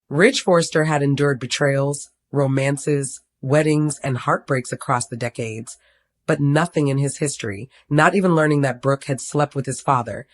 Ridge Forrester had endured betrayals, romances, weddings, and heartbreaks across the decades, but nothing in his history, not even learning that Brooke had slept with his father,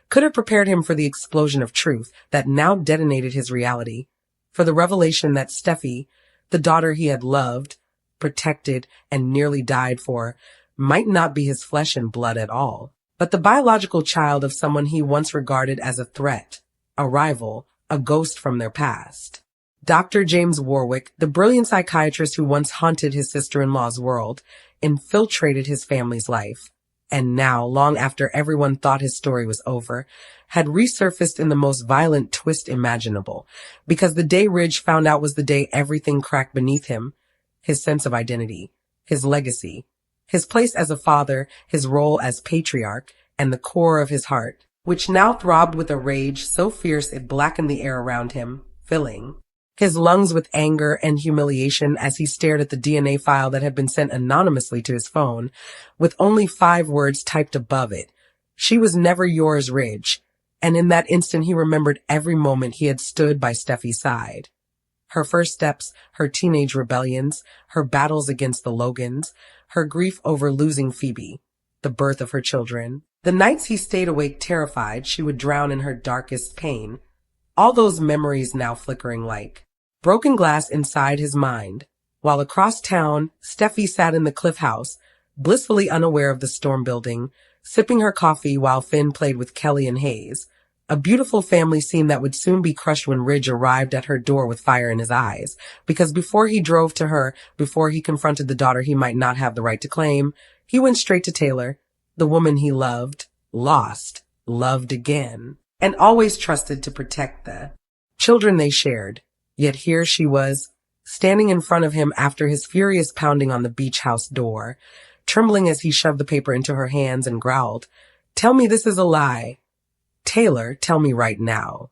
could have prepared him for the explosion of truth that now detonated his reality, for the revelation that Steffy, the daughter he had loved, protected, and nearly died for, might not be his flesh and blood at all, but the biological child of someone he once regarded as a threat, a rival, a ghost from their past. Dr. James Warwick, the brilliant psychiatrist who once haunted his sister-in-law's world, infiltrated his family's life, and now, long after everyone thought his story was over, had resurfaced in the most violent twist imaginable, because the day Ridge found out was the day everything cracked beneath him, his sense of identity, his legacy, his place as a father, his role as patriarch, and the core of his heart, which now throbbed with a rage so fierce it blackened the air around him, filling his lungs with anger and humiliation as he stared at the DNA file that had been sent anonymously to his phone, with only 5 words typed above it. She was never yours, Ridge. And in that instant he remembered every moment he had stood by Steffy's side. Her first steps, her teenage rebellions, her battles against the Logans, her grief over losing Phoebe, the birth of her children, the nights he stayed awake terrified she would drown in her darkest pain, all those memories now flickering like broken glass inside his mind, while across town, Steffy sat in the Cliff House, blissfully unaware of the storm building, sipping her coffee while Finn played with Kelly and Hayes, a beautiful family scene that would soon be crushed when Ridge arrived at her door with fire in his eyes, because before he drove to her, before he confronted the daughter he might not have the right to claim, he went straight to Taylor, the woman he loved, lost, loved again, and always trusted to protect the children they shared. Yet here she was, standing in front of him after his furious pounding on the beach house door, trembling as he shoved the paper into her hands and growled, "Tell me this is a lie. Taylor, tell me right now."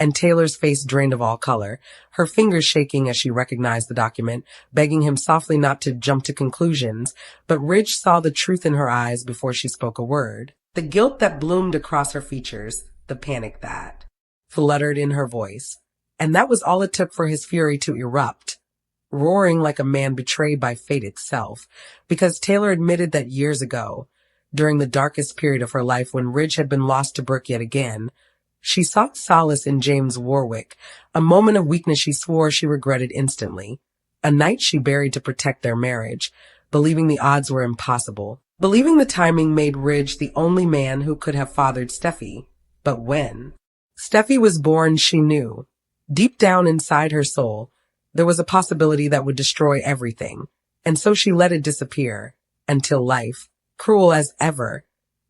And Taylor's face drained of all color, her fingers shaking as she recognized the document, begging him softly not to jump to conclusions, but Ridge saw the truth in her eyes before she spoke a word. The guilt that bloomed across her features, the panic that fluttered in her voice. And that was all it took for his fury to erupt, roaring like a man betrayed by fate itself, because Taylor admitted that years ago, during the darkest period of her life when Ridge had been lost to Brooke yet again, she sought solace in James Warwick, a moment of weakness she swore she regretted instantly, a night she buried to protect their marriage, believing the odds were impossible, believing the timing made Ridge the only man who could have fathered Steffy. But when Steffy was born, she knew, deep down inside her soul, there was a possibility that would destroy everything, and so she let it disappear, until life, cruel as ever,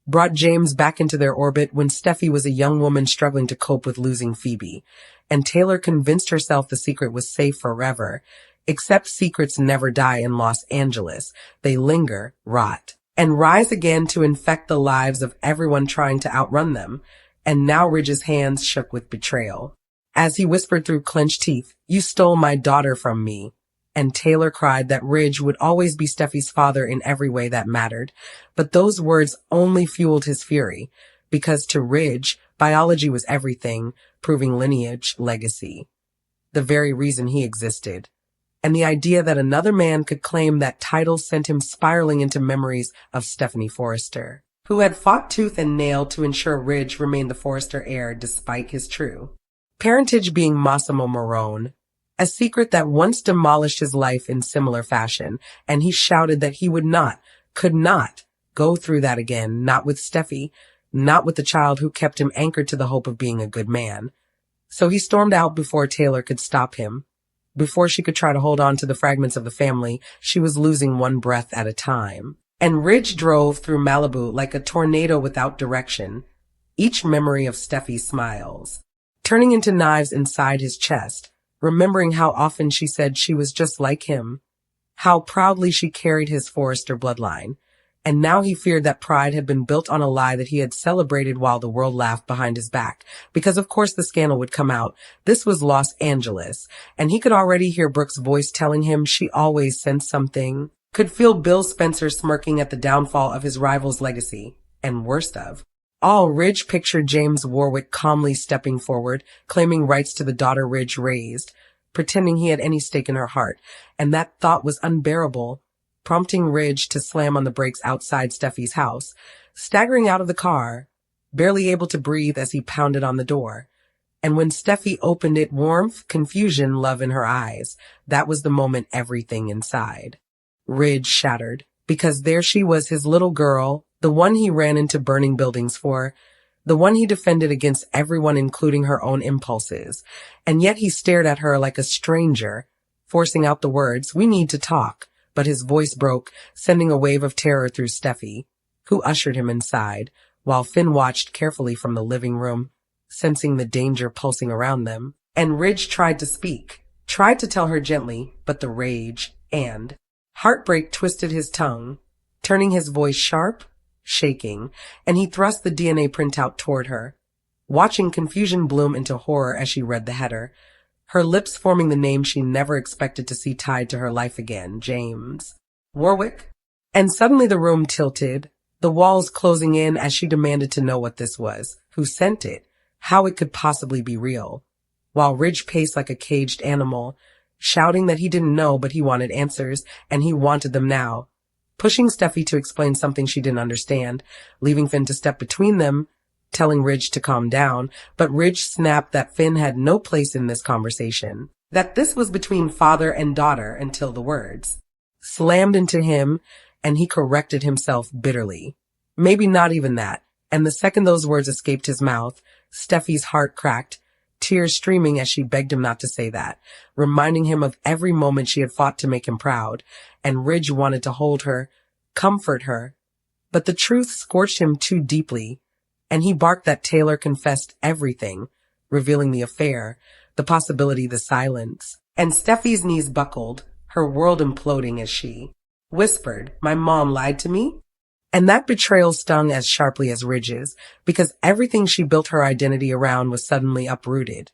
brought James back into their orbit when Steffy was a young woman struggling to cope with losing Phoebe, and Taylor convinced herself the secret was safe forever. Except secrets never die in Los Angeles. They linger, rot, and rise again to infect the lives of everyone trying to outrun them. And now Ridge's hands shook with betrayal, as he whispered through clenched teeth, "You stole my daughter from me." And Taylor cried that Ridge would always be Steffy's father in every way that mattered. But those words only fueled his fury, because to Ridge, biology was everything, proving lineage, legacy, the very reason he existed. And the idea that another man could claim that title sent him spiraling into memories of Stephanie Forrester, who had fought tooth and nail to ensure Ridge remained the Forrester heir despite his true parentage being Massimo Marone, a secret that once demolished his life in similar fashion, and he shouted that he would not, could not, go through that again, not with Steffy, not with the child who kept him anchored to the hope of being a good man. So he stormed out before Taylor could stop him. Before she could try to hold on to the fragments of the family, she was losing one breath at a time. And Ridge drove through Malibu like a tornado without direction, each memory of Steffy's smiles turning into knives inside his chest, remembering how often she said she was just like him, how proudly she carried his Forrester bloodline. And now he feared that pride had been built on a lie that he had celebrated while the world laughed behind his back, because of course the scandal would come out. This was Los Angeles, and he could already hear Brooke's voice telling him she always sensed something, could feel Bill Spencer smirking at the downfall of his rival's legacy, and worst of All Ridge pictured James Warwick calmly stepping forward, claiming rights to the daughter Ridge raised, pretending he had any stake in her heart, and that thought was unbearable, prompting Ridge to slam on the brakes outside Steffy's house, staggering out of the car, barely able to breathe as he pounded on the door. And when Steffy opened it, warmth, confusion, love in her eyes. That was the moment everything inside Ridge shattered, because there she was, his little girl, the one he ran into burning buildings for, the one he defended against everyone, including her own impulses. And yet he stared at her like a stranger, forcing out the words, "We need to talk." But his voice broke, sending a wave of terror through Steffy, who ushered him inside, while Finn watched carefully from the living room, sensing the danger pulsing around them. And Ridge tried to speak, tried to tell her gently, but the rage and heartbreak twisted his tongue, turning his voice sharp, shaking, and he thrust the DNA printout toward her, watching confusion bloom into horror as she read the header, her lips forming the name she never expected to see tied to her life again, James Warwick. And suddenly the room tilted, the walls closing in as she demanded to know what this was, who sent it, how it could possibly be real, while Ridge paced like a caged animal, shouting that he didn't know, but he wanted answers, and he wanted them now, pushing Steffy to explain something she didn't understand, leaving Finn to step between them, telling Ridge to calm down, but Ridge snapped that Finn had no place in this conversation, that this was between father and daughter until the words slammed into him, and he corrected himself bitterly. Maybe not even that. And the second those words escaped his mouth, Steffy's heart cracked, tears streaming as she begged him not to say that, reminding him of every moment she had fought to make him proud, and Ridge wanted to hold her, comfort her. But the truth scorched him too deeply, and he barked that Taylor confessed everything, revealing the affair, the possibility, the silence. And Steffy's knees buckled, her world imploding as she whispered, "My mom lied to me?" And that betrayal stung as sharply as Ridge's, because everything she built her identity around was suddenly uprooted.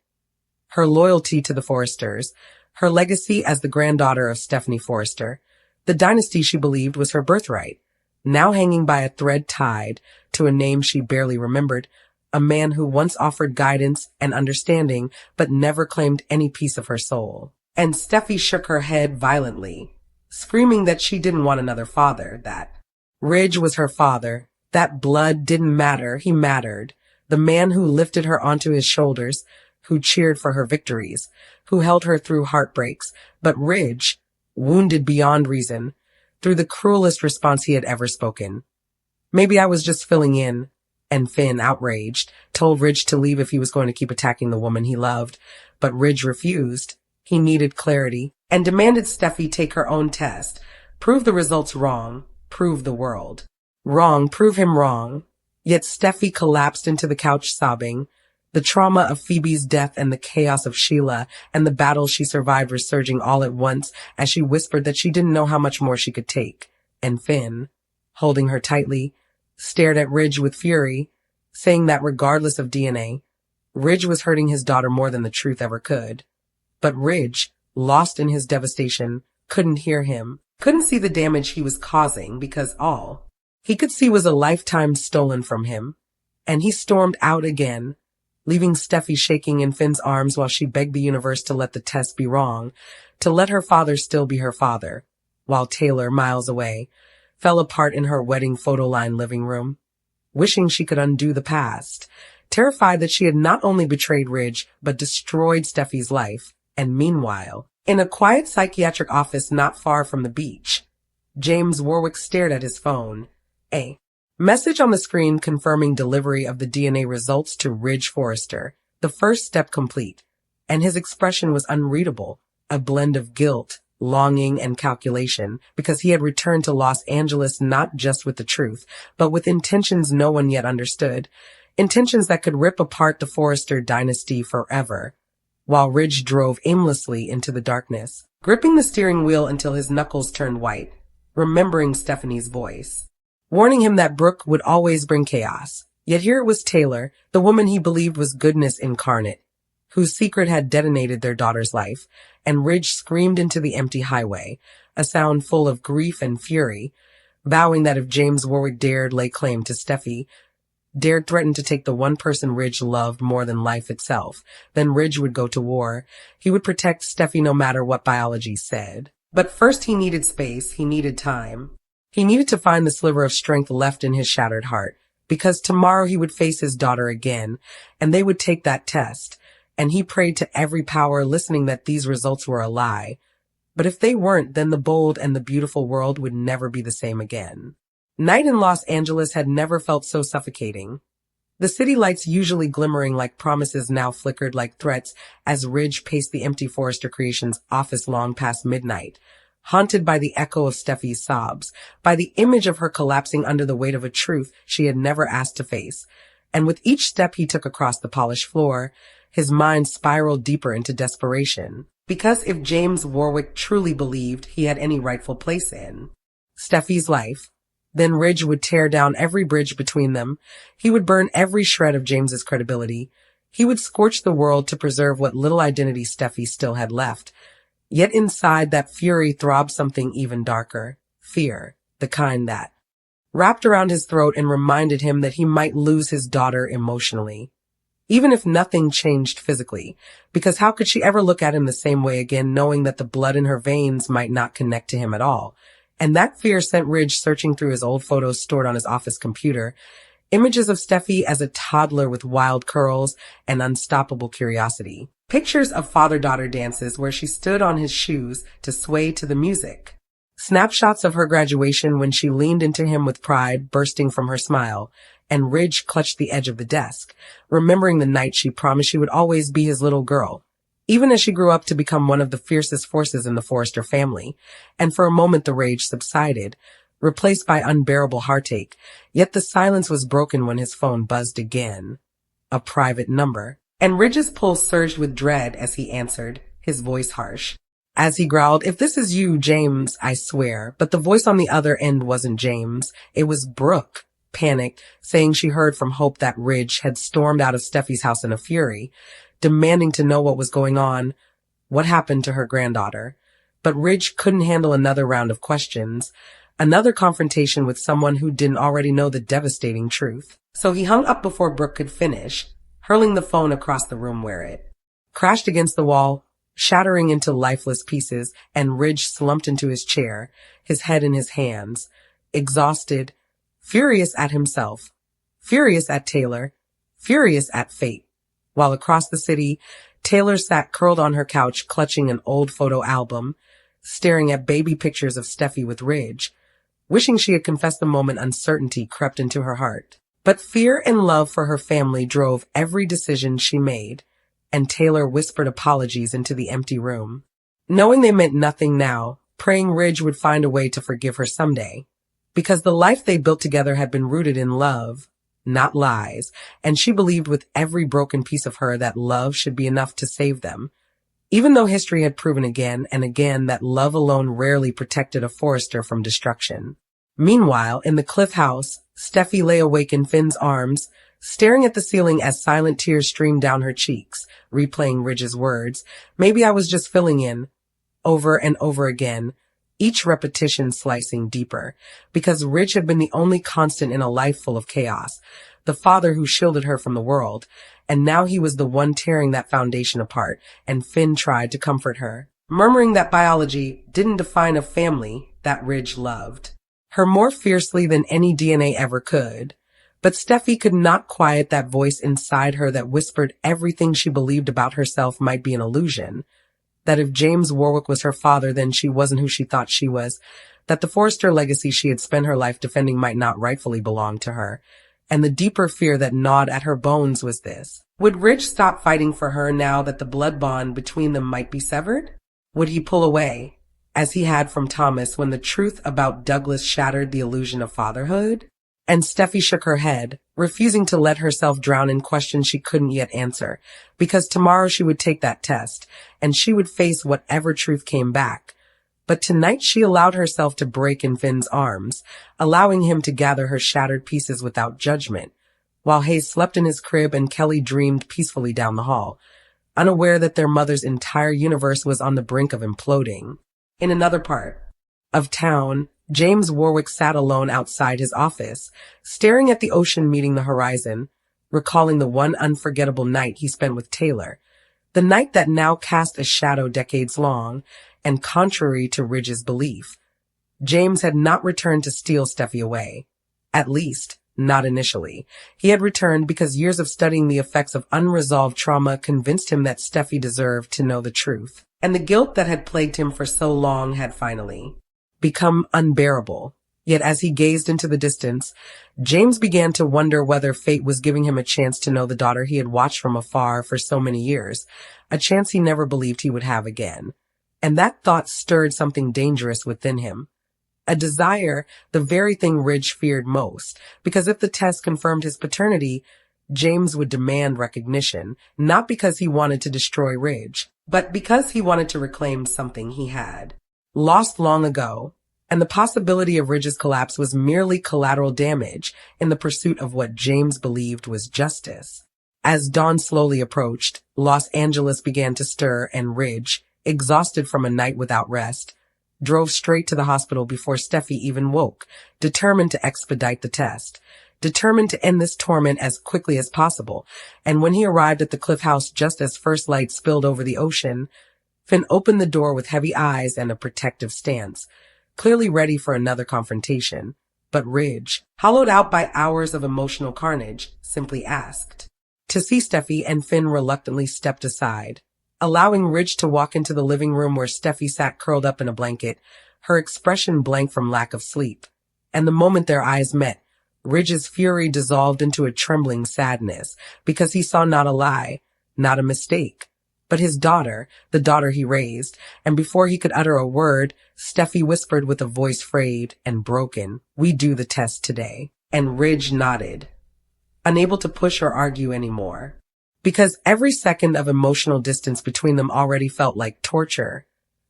Her loyalty to the Forresters, her legacy as the granddaughter of Stephanie Forrester, the dynasty she believed was her birthright, now hanging by a thread tied to a name she barely remembered, a man who once offered guidance and understanding, but never claimed any piece of her soul. And Steffi shook her head violently, screaming that she didn't want another father, that Ridge was her father, that blood didn't matter, he mattered, the man who lifted her onto his shoulders, who cheered for her victories, who held her through heartbreaks, but Ridge, wounded beyond reason, through the cruelest response he had ever spoken. "Maybe I was just filling in," and Finn, outraged, told Ridge to leave if he was going to keep attacking the woman he loved, but Ridge refused. He needed clarity, and demanded Steffi take her own test, prove the results wrong, prove the world wrong, prove him wrong. Yet Steffi collapsed into the couch sobbing, the trauma of Phoebe's death and the chaos of Sheila and the battle she survived resurging all at once as she whispered that she didn't know how much more she could take. And Finn, holding her tightly, stared at Ridge with fury, saying that regardless of DNA, Ridge was hurting his daughter more than the truth ever could. But Ridge, lost in his devastation, couldn't hear him, couldn't see the damage he was causing, because all he could see was a lifetime stolen from him. And he stormed out again, leaving Steffi shaking in Finn's arms while she begged the universe to let the test be wrong, to let her father still be her father, while Taylor, miles away, fell apart in her wedding photo-line living room, wishing she could undo the past, terrified that she had not only betrayed Ridge, but destroyed Steffi's life. And meanwhile, in a quiet psychiatric office not far from the beach, James Warwick stared at his phone. A message on the screen confirming delivery of the DNA results to Ridge Forrester, the first step complete, and his expression was unreadable, a blend of guilt, longing, and calculation, because he had returned to Los Angeles not just with the truth, but with intentions no one yet understood, intentions that could rip apart the Forrester dynasty forever. While Ridge drove aimlessly into the darkness, gripping the steering wheel until his knuckles turned white, remembering Stephanie's voice, warning him that Brooke would always bring chaos. Yet here it was Taylor, the woman he believed was goodness incarnate, whose secret had detonated their daughter's life, and Ridge screamed into the empty highway, a sound full of grief and fury, vowing that if James Warwick dared lay claim to Steffi, dared threaten to take the one person Ridge loved more than life itself. Then Ridge would go to war. He would protect Steffy no matter what biology said. But first he needed space, he needed time. He needed to find the sliver of strength left in his shattered heart, because tomorrow he would face his daughter again, and they would take that test. And he prayed to every power listening that these results were a lie. But if they weren't, then the bold and the beautiful world would never be the same again. Night in Los Angeles had never felt so suffocating. The city lights, usually glimmering like promises, now flickered like threats as Ridge paced the empty Forrester Creations office long past midnight, haunted by the echo of Steffy's sobs, by the image of her collapsing under the weight of a truth she had never asked to face. And with each step he took across the polished floor, his mind spiraled deeper into desperation. Because if James Warwick truly believed he had any rightful place in Steffy's life, then Ridge would tear down every bridge between them. He would burn every shred of James's credibility. He would scorch the world to preserve what little identity Steffy still had left. Yet inside that fury throbbed something even darker. Fear, the kind that wrapped around his throat and reminded him that he might lose his daughter emotionally, even if nothing changed physically, because how could she ever look at him the same way again, knowing that the blood in her veins might not connect to him at all? And that fear sent Ridge searching through his old photos stored on his office computer, images of Steffy as a toddler with wild curls and unstoppable curiosity. Pictures of father-daughter dances where she stood on his shoes to sway to the music. Snapshots of her graduation when she leaned into him with pride bursting from her smile, and Ridge clutched the edge of the desk, remembering the night she promised she would always be his little girl, even as she grew up to become one of the fiercest forces in the Forrester family. And for a moment the rage subsided, replaced by unbearable heartache, yet the silence was broken when his phone buzzed again. A private number. And Ridge's pulse surged with dread as he answered, his voice harsh. As he growled, "If this is you, James, I swear." But the voice on the other end wasn't James. It was Brooke, panicked, saying she heard from Hope that Ridge had stormed out of Steffy's house in a fury, demanding to know what was going on, what happened to her granddaughter. But Ridge couldn't handle another round of questions, another confrontation with someone who didn't already know the devastating truth. So he hung up before Brooke could finish, hurling the phone across the room where it crashed against the wall, shattering into lifeless pieces, and Ridge slumped into his chair, his head in his hands, exhausted, furious at himself, furious at Taylor, furious at fate. While across the city, Taylor sat curled on her couch, clutching an old photo album, staring at baby pictures of Steffy with Ridge, wishing she had confessed the moment uncertainty crept into her heart. But fear and love for her family drove every decision she made, and Taylor whispered apologies into the empty room, knowing they meant nothing now, praying Ridge would find a way to forgive her someday, because the life they built together had been rooted in love, not lies, and she believed with every broken piece of her that love should be enough to save them, even though history had proven again and again that love alone rarely protected a Forrester from destruction. Meanwhile, in the Cliff house, Steffy lay awake in Finn's arms, staring at the ceiling as silent tears streamed down her cheeks, replaying Ridge's words, "Maybe I was just filling in," over and over again, each repetition slicing deeper, because Ridge had been the only constant in a life full of chaos, the father who shielded her from the world, and now he was the one tearing that foundation apart, and Finn tried to comfort her, murmuring that biology didn't define a family that Ridge loved her more fiercely than any DNA ever could. But Steffy could not quiet that voice inside her that whispered everything she believed about herself might be an illusion, that if James Warwick was her father, then she wasn't who she thought she was, that the Forrester legacy she had spent her life defending might not rightfully belong to her. And the deeper fear that gnawed at her bones was this: would Ridge stop fighting for her now that the blood bond between them might be severed? Would he pull away, as he had from Thomas when the truth about Douglas shattered the illusion of fatherhood? And Steffy shook her head, refusing to let herself drown in questions she couldn't yet answer, because tomorrow she would take that test, and she would face whatever truth came back. But tonight she allowed herself to break in Finn's arms, allowing him to gather her shattered pieces without judgment, while Hayes slept in his crib and Kelly dreamed peacefully down the hall, unaware that their mother's entire universe was on the brink of imploding. In another part of town, James Warwick sat alone outside his office, staring at the ocean meeting the horizon, recalling the one unforgettable night he spent with Taylor, the night that now cast a shadow decades long, and contrary to Ridge's belief, James had not returned to steal Steffy away. At least, not initially. He had returned because years of studying the effects of unresolved trauma convinced him that Steffy deserved to know the truth. And the guilt that had plagued him for so long had finally become unbearable. Yet as he gazed into the distance, James began to wonder whether fate was giving him a chance to know the daughter he had watched from afar for so many years, a chance he never believed he would have again. And that thought stirred something dangerous within him. A desire, the very thing Ridge feared most, because if the test confirmed his paternity, James would demand recognition, not because he wanted to destroy Ridge, but because he wanted to reclaim something he had lost long ago. And the possibility of Ridge's collapse was merely collateral damage in the pursuit of what James believed was justice. As dawn slowly approached, Los Angeles began to stir, and Ridge, exhausted from a night without rest, drove straight to the hospital before Steffy even woke, determined to expedite the test, determined to end this torment as quickly as possible. And when he arrived at the Cliff House just as first light spilled over the ocean, Finn opened the door with heavy eyes and a protective stance, clearly ready for another confrontation. But Ridge, hollowed out by hours of emotional carnage, simply asked to see Steffy, and Finn reluctantly stepped aside, allowing Ridge to walk into the living room where Steffy sat curled up in a blanket, her expression blank from lack of sleep. And the moment their eyes met, Ridge's fury dissolved into a trembling sadness, because he saw not a lie, not a mistake, but his daughter, the daughter he raised. And before he could utter a word, Steffy whispered with a voice frayed and broken, "We do the test today." And Ridge nodded, unable to push or argue anymore, because every second of emotional distance between them already felt like torture.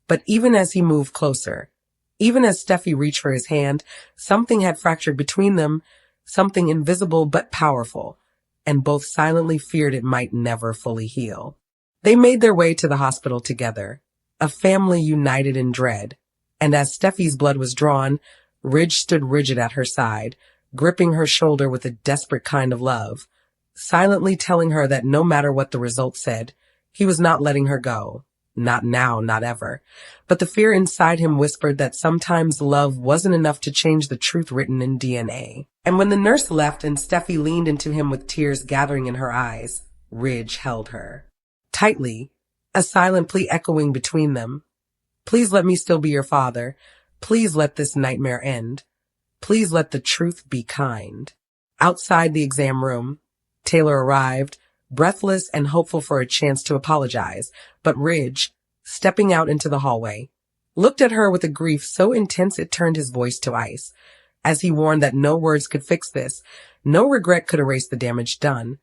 But even as he moved closer, even as Steffy reached for his hand, something had fractured between them, something invisible but powerful, and both silently feared it might never fully heal. They made their way to the hospital together, a family united in dread, and as Steffy's blood was drawn, Ridge stood rigid at her side, gripping her shoulder with a desperate kind of love, silently telling her that no matter what the results said, he was not letting her go. Not now, not ever. But the fear inside him whispered that sometimes love wasn't enough to change the truth written in DNA. And when the nurse left and Steffy leaned into him with tears gathering in her eyes, Ridge held her tightly, a silent plea echoing between them. "Please let me still be your father. Please let this nightmare end. Please let the truth be kind." Outside the exam room, Taylor arrived, breathless and hopeful for a chance to apologize, but Ridge, stepping out into the hallway, looked at her with a grief so intense it turned his voice to ice, as he warned that no words could fix this, no regret could erase the damage done.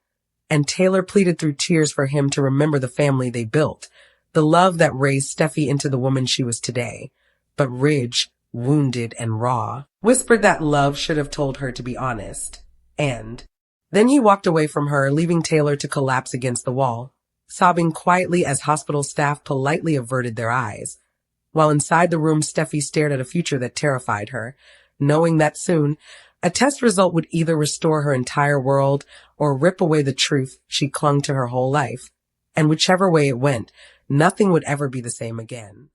And Taylor pleaded through tears for him to remember the family they built, the love that raised Steffy into the woman she was today. But Ridge, wounded and raw, whispered that love should have told her to be honest. And then he walked away from her, leaving Taylor to collapse against the wall, sobbing quietly as hospital staff politely averted their eyes. While inside the room, Steffy stared at a future that terrified her, knowing that soon a test result would either restore her entire world or rip away the truth she clung to her whole life. And whichever way it went, nothing would ever be the same again.